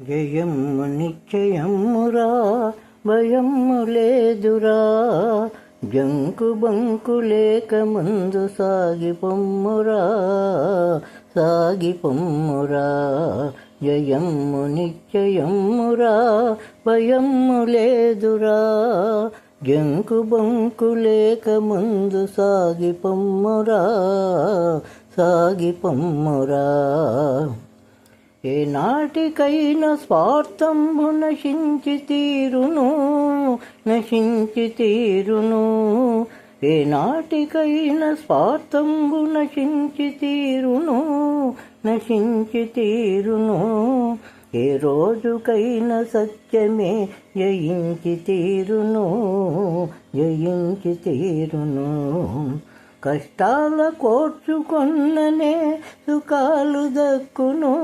జయము నిశ్చయమురా, భయము లేదురా, జంకు బంకు లేక ముందు సాగిపొమ్మురా, సాగిపొమ్మురా. జయము నిశ్చయమురా, భయము లేదురా, జంకు బంకు లేక ముందు సాగిపొమ్మురా, సాగిపొమ్మురా. ఏ నాటికైనా స్వార్థంబు నశించి తీరును, నశించి తీరును. ఏ నాటికైనా స్వార్థంబు నశించి తీరును, నశించి తీరును. ఏ రోజుకైనా సత్యమే జయించి తీరును, జయించి తీరును. కష్టాల కోర్చుకొన్ననే సుఖాలు దక్కును,